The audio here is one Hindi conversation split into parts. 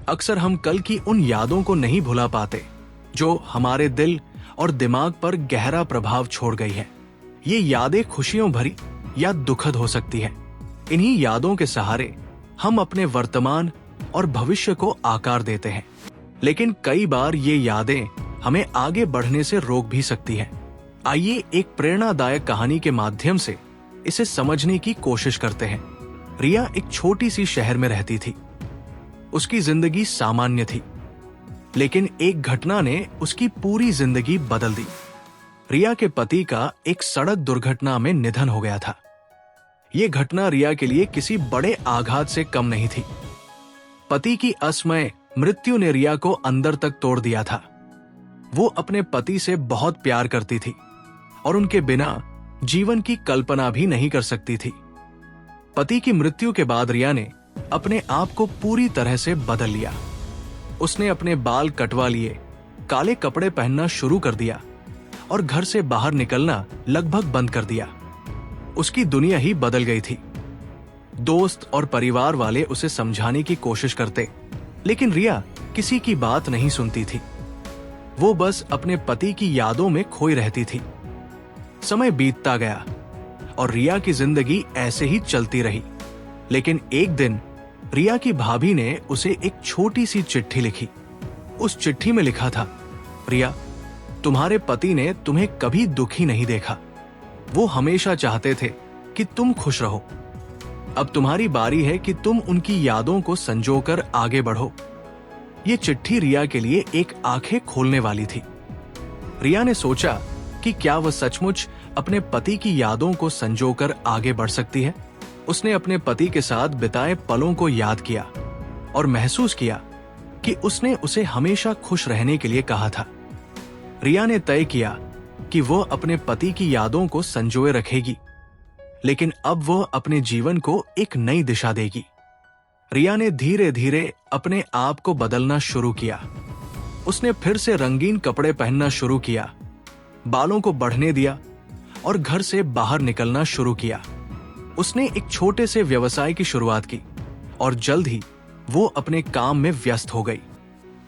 अक्सर हम कल की उन यादों को नहीं भुला पाते जो हमारे दिल और दिमाग पर गहरा प्रभाव छोड़ गई है। ये यादें खुशियों भरी या दुखद हो सकती है। इन्हीं यादों के सहारे हम अपने वर्तमान और भविष्य को आकार देते हैं, लेकिन कई बार ये यादें हमें आगे बढ़ने से रोक भी सकती हैं। आइए एक प्रेरणादायक कहानी के माध्यम से इसे समझने की कोशिश करते हैं। रिया एक छोटी सी शहर में रहती थी। उसकी जिंदगी सामान्य थी, लेकिन एक घटना ने उसकी पूरी जिंदगी बदल दी। रिया के पति का एक सड़क दुर्घटना में निधन हो गया था। यह घटना रिया के लिए किसी बड़े आघात से कम नहीं थी। पति की असमय मृत्यु ने रिया को अंदर तक तोड़ दिया था। वो अपने पति से बहुत प्यार करती थी और उनके बिना जीवन की कल्पना भी नहीं कर सकती थी। पति की मृत्यु के बाद रिया ने अपने आप को पूरी तरह से बदल लिया। उसने अपने बाल कटवा लिए, काले कपड़े पहनना शुरू कर दिया और घर से बाहर निकलना लगभग बंद कर दिया। उसकी दुनिया ही बदल गई थी। दोस्त और परिवार वाले उसे समझाने की कोशिश करते, लेकिन रिया किसी की बात नहीं सुनती थी। वो बस अपने पति की यादों में खोई रहती थी। समय बीतता गया और रिया की जिंदगी ऐसे ही चलती रही। लेकिन एक दिन रिया की भाभी ने उसे एक छोटी सी चिट्ठी लिखी। उस चिट्ठी में लिखा था, रिया, तुम्हारे पति ने तुम्हें कभी दुखी नहीं देखा। वो हमेशा चाहते थे कि तुम खुश रहो। अब तुम्हारी बारी है कि तुम उनकी यादों को संजोकर आगे बढ़ो। ये चिट्ठी रिया के लिए एक आंखें खोलने वाली थी। रिया ने सोचा कि क्या वह सचमुच अपने पति की यादों को संजोकर आगे बढ़ सकती है। उसने अपने पति के साथ बिताए पलों को याद किया और महसूस किया कि उसने उसे हमेशा खुश रहने के लिए कहा था। रिया ने तय किया कि वह अपने पति की यादों को संजोए रखेगी, लेकिन अब वह अपने जीवन को एक नई दिशा देगी। रिया ने धीरे धीरे अपने आप को बदलना शुरू किया। उसने फिर से रंगीन कपड़े पहनना शुरू किया, बालों को बढ़ने दिया और घर से बाहर निकलना शुरू किया। उसने एक छोटे से व्यवसाय की शुरुआत की और जल्द ही वो अपने काम में व्यस्त हो गई।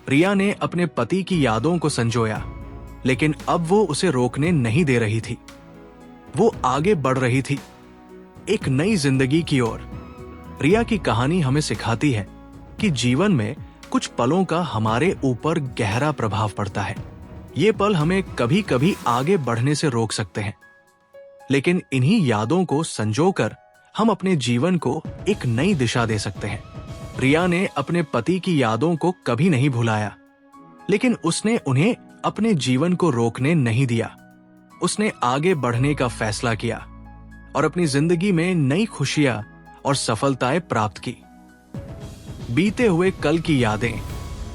रिया ने अपने पति की यादों को संजोया, लेकिन अब वो उसे रोकने नहीं दे रही थी। वो आगे बढ़ रही थी, एक नई जिंदगी की ओर। रिया की कहानी हमें सिखाती है कि जीवन में कुछ पलों का हमारे ऊपर गहरा प्रभाव पड़ता है। ये पल हमें कभी कभी आगे बढ़ने से रोक सकते हैं, लेकिन इन्हीं यादों को संजोकर हम अपने जीवन को एक नई दिशा दे सकते हैं। रिया ने अपने पति की यादों को कभी नहीं भुलाया, लेकिन उसने उन्हें अपने जीवन को रोकने नहीं दिया। उसने आगे बढ़ने का फैसला किया और अपनी जिंदगी में नई खुशियां और सफलताएं प्राप्त की। बीते हुए कल की यादें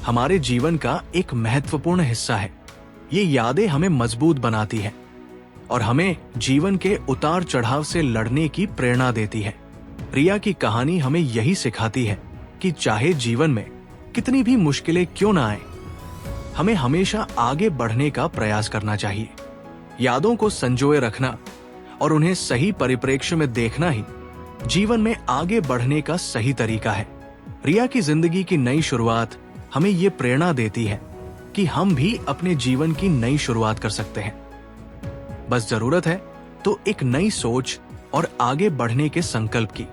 हमारे जीवन का एक महत्वपूर्ण हिस्सा है। ये यादें हमें मजबूत बनाती हैं और हमें जीवन के उतार चढ़ाव से लड़ने की प्रेरणा देती है। रिया की कहानी हमें यही सिखाती है कि चाहे जीवन में कितनी भी मुश्किलें क्यों ना आए, हमें हमेशा आगे बढ़ने का प्रयास करना चाहिए। यादों को संजोए रखना और उन्हें सही परिप्रेक्ष्य में देखना ही जीवन में आगे बढ़ने का सही तरीका है। रिया की जिंदगी की नई शुरुआत हमें ये प्रेरणा देती है कि हम भी अपने जीवन की नई शुरुआत कर सकते हैं। बस जरूरत है तो एक नई सोच और आगे बढ़ने के संकल्प की।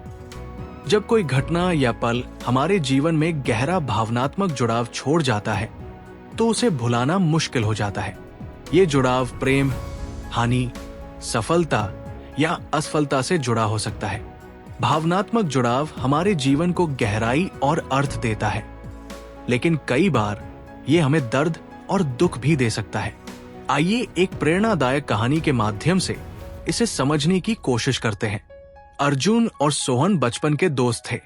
जब कोई घटना या पल हमारे जीवन में गहरा भावनात्मक जुड़ाव छोड़ जाता है, तो उसे भुलाना मुश्किल हो जाता है। ये जुड़ाव प्रेम, हानि, सफलता या असफलता से जुड़ा हो सकता है। भावनात्मक जुड़ाव हमारे जीवन को गहराई और अर्थ देता है, लेकिन कई बार ये हमें दर्द और दुख भी दे सकता है। आइए एक प्रेरणादायक कहानी के माध्यम से इसे समझने की कोशिश करते हैं। अर्जुन और सोहन बचपन के दोस्त थे।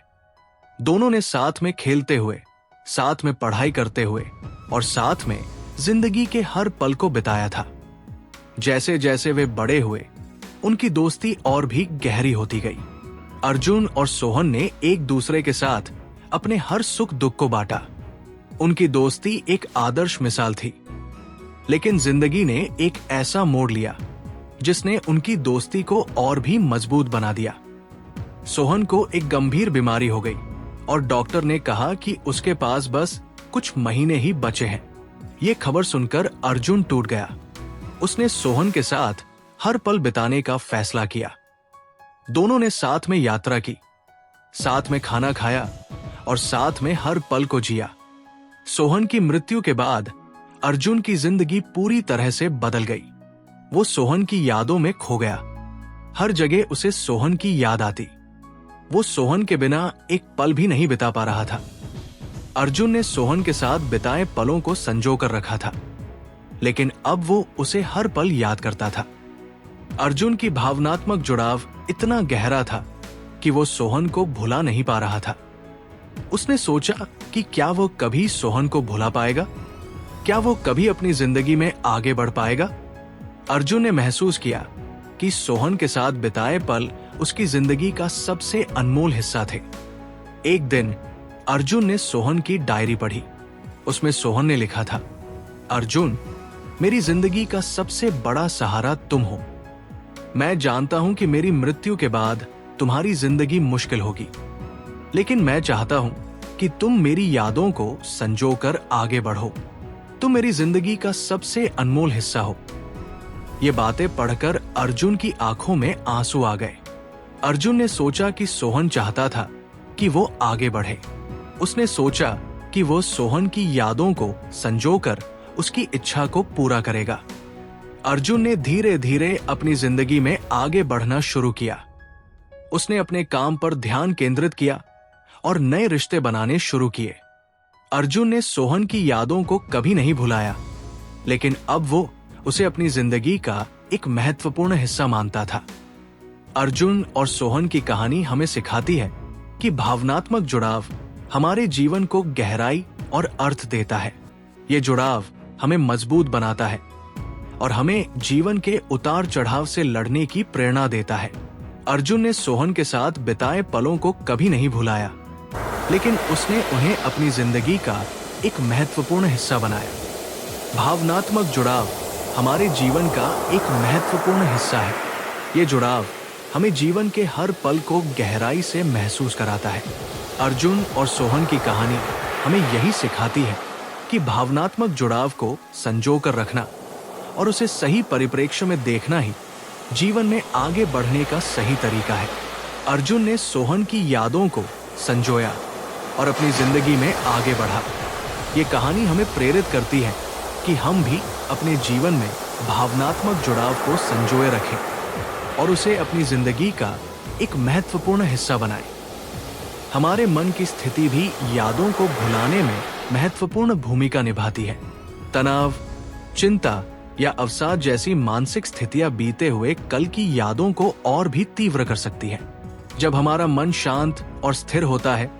दोनों ने साथ में खेलते हुए, साथ में पढ़ाई करते हुए और साथ में जिंदगी के हर पल को बिताया था। जैसे जैसे वे बड़े हुए, उनकी दोस्ती और भी गहरी होती गई। अर्जुन और सोहन ने एक दूसरे के साथ अपने हर सुख दुख को बांटा। उनकी दोस्ती एक आदर्श मिसाल थी, लेकिन जिंदगी ने एक ऐसा मोड़ लिया जिसने उनकी दोस्ती को और भी मजबूत बना दिया। सोहन को एक गंभीर बीमारी हो गई और डॉक्टर ने कहा कि उसके पास बस कुछ महीने ही बचे हैं। ये खबर सुनकर अर्जुन टूट गया। उसने सोहन के साथ हर पल बिताने का फैसला किया। दोनों ने साथ में यात्रा की, साथ में खाना खाया और साथ में हर पल को जिया। सोहन की मृत्यु के बाद अर्जुन की जिंदगी पूरी तरह से बदल गई। वो सोहन की यादों में खो गया। हर जगह उसे सोहन की याद आती। वो सोहन के बिना एक पल भी नहीं बिता पा रहा था। अर्जुन ने सोहन के साथ बिताए पलों को संजो कर रखा था, लेकिन अब वो उसे हर पल याद करता था। अर्जुन की भावनात्मक जुड़ाव इतना गहरा था कि वो सोहन को भुला नहीं पा रहा था। उसने सोचा कि क्या वो कभी सोहन को भुला पाएगा? क्या वो कभी अपनी जिंदगी में आगे बढ़ पाएगा? अर्जुन ने महसूस किया कि सोहन के साथ बिताए पल उसकी जिंदगी का सबसे अनमोल हिस्सा थे। एक दिन अर्जुन ने सोहन की डायरी पढ़ी। उसमें सोहन ने लिखा था, अर्जुन, मेरी जिंदगी का सबसे बड़ा सहारा तुम हो। मैं जानता हूं कि मेरी मृत्यु के बाद तुम्हारी जिंदगी मुश्किल होगी, लेकिन मैं चाहता हूं कि तुम मेरी यादों को संजोकर आगे बढ़ो। तुम मेरी जिंदगी का सबसे अनमोल हिस्सा हो। ये बातें पढ़कर अर्जुन की आंखों में आंसू आ गए। अर्जुन ने सोचा कि सोहन चाहता था कि वो आगे बढ़े। उसने सोचा कि वो सोहन की यादों को संजोकर उसकी इच्छा को पूरा करेगा। अर्जुन ने धीरे धीरे अपनी जिंदगी में आगे बढ़ना शुरू किया। उसने अपने काम पर ध्यान केंद्रित किया और नए रिश्ते बनाने शुरू किए। अर्जुन ने सोहन की यादों को कभी नहीं भुलाया, लेकिन अब वो उसे अपनी जिंदगी का एक महत्वपूर्ण हिस्सा मानता था। अर्जुन और सोहन की कहानी हमें सिखाती है कि भावनात्मक जुड़ाव हमारे जीवन को गहराई और अर्थ देता है। ये जुड़ाव हमें मजबूत बनाता है और हमें जीवन के उतार चढ़ाव से लड़ने की प्रेरणा देता है। अर्जुन ने सोहन के साथ बिताए पलों को कभी नहीं भुलाया, लेकिन उसने उन्हें अपनी जिंदगी का एक महत्वपूर्ण हिस्सा बनाया। भावनात्मक जुड़ाव हमारे जीवन का एक महत्वपूर्ण हिस्सा है। ये जुड़ाव हमें जीवन के हर पल को गहराई से महसूस कराता है। अर्जुन और सोहन की कहानी हमें यही सिखाती है कि भावनात्मक जुड़ाव को संजो कर रखना और उसे सही परिप्रेक्ष्य में देखना ही जीवन में आगे बढ़ने का सही तरीका है। अर्जुन ने सोहन की यादों को संजोया और अपनी जिंदगी में आगे बढ़ा। ये कहानी हमें प्रेरित करती है कि हम भी अपने जीवन में भावनात्मक जुड़ाव को संजोए रखें और उसे अपनी जिंदगी का एक महत्वपूर्ण हिस्सा बनाएं। हमारे मन की स्थिति भी यादों को भुलाने में महत्वपूर्ण भूमिका निभाती है। तनाव, चिंता या अवसाद जैसी मानसिक स्थितियां बीते हुए कल की यादों को और भी तीव्र कर सकती है। जब हमारा मन शांत और स्थिर होता है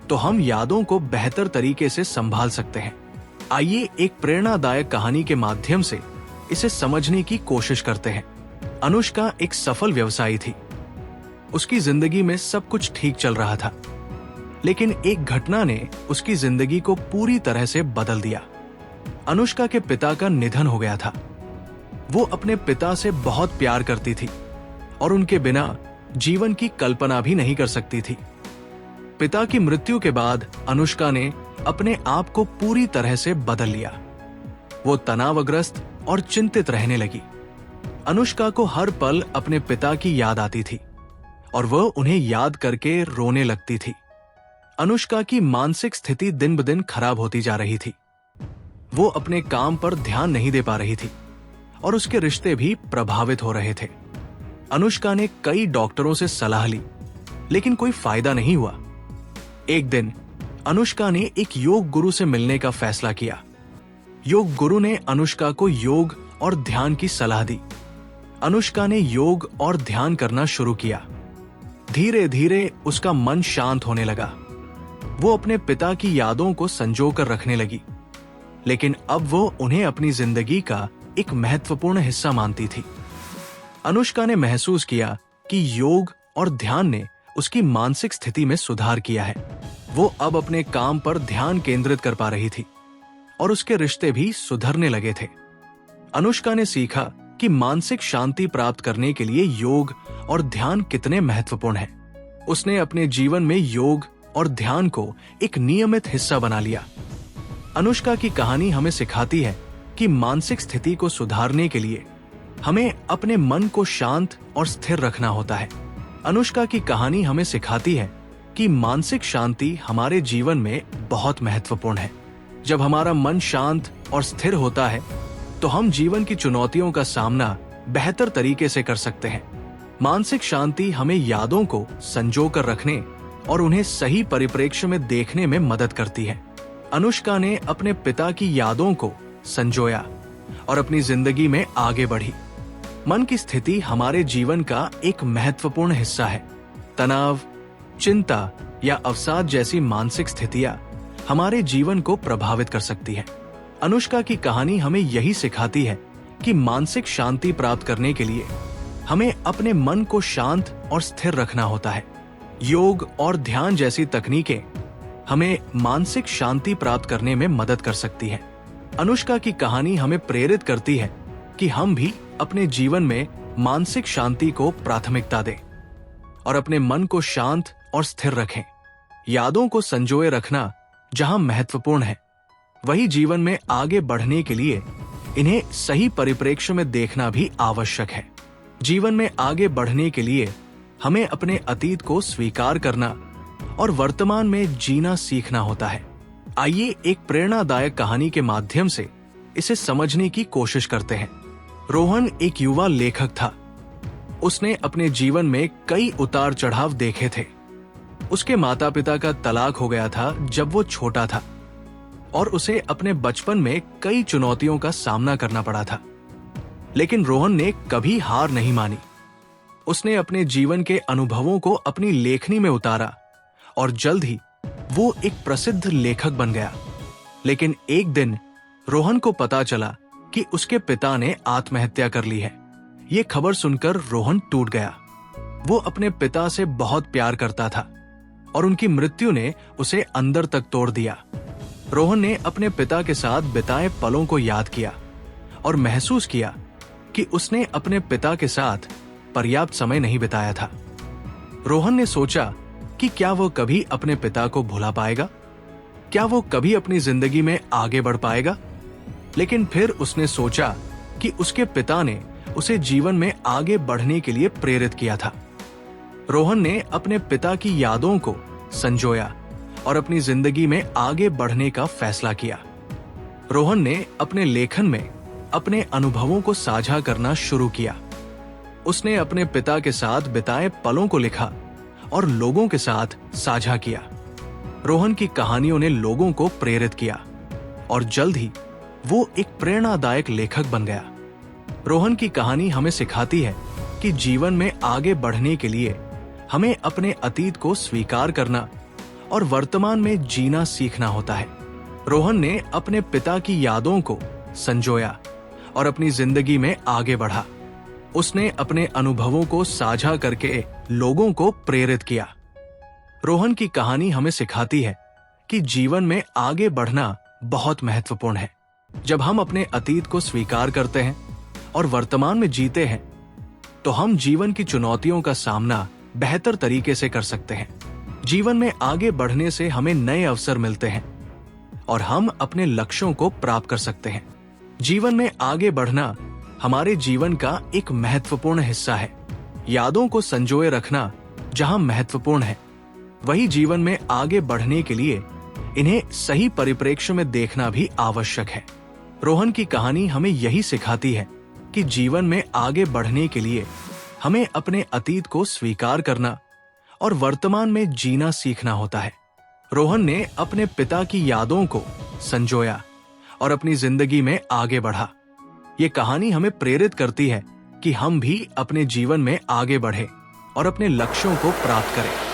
तो हम यादों को बेहतर तरीके से संभाल सकते हैं। आइए एक प्रेरणादायक कहानी के माध्यम से इसे समझने की कोशिश करते हैं। अनुष्का एक सफल व्यवसायी थी। उसकी जिंदगी में सब कुछ ठीक चल रहा था, लेकिन एक घटना ने उसकी जिंदगी को पूरी तरह से बदल दिया। अनुष्का के पिता का निधन हो गया था। वो अपने पिता से बहुत प्यार करती थी और उनके बिना जीवन की कल्पना भी नहीं कर सकती थी। पिता की मृत्यु के बाद अनुष्का ने अपने आप को पूरी तरह से बदल लिया। वो तनावग्रस्त और चिंतित रहने लगी। अनुष्का को हर पल अपने पिता की याद आती थी और वह उन्हें याद करके रोने लगती थी। अनुष्का की मानसिक स्थिति दिन ब दिन खराब होती जा रही थी। वो अपने काम पर ध्यान नहीं दे पा रही थी और उसके रिश्ते भी प्रभावित हो रहे थे। अनुष्का ने कई डॉक्टरों से सलाह ली, लेकिन कोई फायदा नहीं हुआ। एक दिन अनुष्का ने एक योग गुरु से मिलने का फैसला किया। योग गुरु ने अनुष्का को योग और ध्यान की सलाह दी। अनुष्का ने योग और ध्यान करना शुरू किया। धीरे धीरे उसका मन शांत होने लगा। वो अपने पिता की यादों को संजो कर रखने लगी, लेकिन अब वो उन्हें अपनी जिंदगी का एक महत्वपूर्ण हिस्सा मानती थी। अनुष्का ने महसूस किया कि योग और ध्यान ने उसकी मानसिक स्थिति में सुधार किया है। वो अब अपने काम पर ध्यान केंद्रित कर पा रही थी और उसके रिश्ते भी सुधरने लगे थे। अनुष्का ने सीखा कि मानसिक शांति प्राप्त करने के लिए योग और ध्यान कितने महत्वपूर्ण हैं। उसने अपने जीवन में योग और ध्यान को एक नियमित हिस्सा बना लिया। अनुष्का की कहानी हमें सिखाती है कि मानसिक स्थिति को सुधारने के लिए हमें अपने मन को शांत और स्थिर रखना होता है। अनुष्का की कहानी हमें सिखाती है कि मानसिक शांति हमारे जीवन में बहुत महत्वपूर्ण है। जब हमारा मन शांत और स्थिर होता है तो हम जीवन की चुनौतियों का सामना बेहतर तरीके से कर सकते हैं। मानसिक शांति हमें यादों को संजो कर रखने और उन्हें सही परिप्रेक्ष्य में देखने में मदद करती है। अनुष्का ने अपने पिता की यादों को संजोया और अपनी जिंदगी में आगे बढ़ी। मन की स्थिति हमारे जीवन का एक महत्वपूर्ण हिस्सा है। तनाव, चिंता या अवसाद जैसी मानसिक स्थितियां हमारे जीवन को प्रभावित कर सकती है। अनुष्का की कहानी हमें यही सिखाती है कि मानसिक शांति प्राप्त करने के लिए हमें अपने मन को शांत और स्थिर रखना होता है। योग और ध्यान जैसी तकनीकें हमें मानसिक शांति प्राप्त करने में मदद कर सकती है। अनुष्का की कहानी हमें प्रेरित करती है कि हम भी अपने जीवन में मानसिक शांति को प्राथमिकता दें और अपने मन को शांत और स्थिर रखें। यादों को संजोए रखना जहां महत्वपूर्ण है, वही जीवन में आगे बढ़ने के लिए इन्हें सही परिप्रेक्ष्य में देखना भी आवश्यक है। जीवन में आगे बढ़ने के लिए हमें अपने अतीत को स्वीकार करना और वर्तमान में जीना सीखना होता है। आइए एक प्रेरणादायक कहानी के माध्यम से इसे समझने की कोशिश करते हैं। रोहन एक युवा लेखक था। उसने अपने जीवन में कई उतार चढ़ाव देखे थे। उसके माता पिता का तलाक हो गया था जब वो छोटा था और उसे अपने बचपन में कई चुनौतियों का सामना करना पड़ा था। लेकिन रोहन ने कभी हार नहीं मानी। उसने अपने जीवन के अनुभवों को अपनी लेखनी में उतारा और जल्द ही वो एक प्रसिद्ध लेखक बन गया। लेकिन एक दिन रोहन को पता चला कि उसके पिता ने आत्महत्या कर ली है। ये खबर सुनकर रोहन टूट गया। वो अपने पिता से बहुत प्यार करता था और उनकी मृत्यु ने उसे अंदर तक तोड़ दिया। रोहन ने अपने पिता के साथ बिताए पलों को याद किया और महसूस किया कि उसने अपने पिता के साथ पर्याप्त समय नहीं बिताया था। रोहन ने सोचा कि क्या वो कभी अपने पिता को भुला पाएगा, क्या वो कभी अपनी जिंदगी में आगे बढ़ पाएगा। लेकिन फिर उसने सोचा कि उसके पिता ने उसे जीवन में आगे बढ़ने के लिए प्रेरित किया था। रोहन ने अपने पिता की यादों को संजोया और अपनी जिंदगी में आगे बढ़ने का फैसला किया। रोहन ने अपने लेखन में अपने अनुभवों को साझा करना शुरू किया। उसने अपने पिता के साथ बिताए पलों को लिखा और लोगों के साथ साझा किया। रोहन की कहानियों ने लोगों को प्रेरित किया और जल्द ही वो एक प्रेरणादायक लेखक बन गया। रोहन की कहानी हमें सिखाती है कि जीवन में आगे बढ़ने के लिए हमें अपने अतीत को स्वीकार करना और वर्तमान में जीना सीखना होता है। रोहन ने अपने पिता की यादों को संजोया और अपनी जिंदगी में आगे बढ़ा। उसने अपने अनुभवों को साझा करके लोगों को प्रेरित किया। रोहन की कहानी हमें सिखाती है कि जीवन में आगे बढ़ना बहुत महत्वपूर्ण है। जब हम अपने अतीत को स्वीकार करते हैं और वर्तमान में जीते हैं, तो हम जीवन की चुनौतियों का सामना बेहतर तरीके से कर सकते हैं। जीवन में आगे बढ़ने से हमें नए अवसर मिलते हैं और हम अपने लक्ष्यों को प्राप्त कर सकते हैं। जीवन में आगे बढ़ना हमारे जीवन का एक महत्वपूर्ण हिस्सा है। यादों को संजोए रखना जहां महत्वपूर्ण है, वही जीवन में आगे बढ़ने के लिए इन्हें सही परिप्रेक्ष्य में देखना भी आवश्यक है। रोहन की कहानी हमें यही सिखाती है कि जीवन में आगे बढ़ने के लिए हमें अपने अतीत को स्वीकार करना और वर्तमान में जीना सीखना होता है। रोहन ने अपने पिता की यादों को संजोया और अपनी जिंदगी में आगे बढ़ा। ये कहानी हमें प्रेरित करती है कि हम भी अपने जीवन में आगे बढ़े और अपने लक्ष्यों को प्राप्त करें।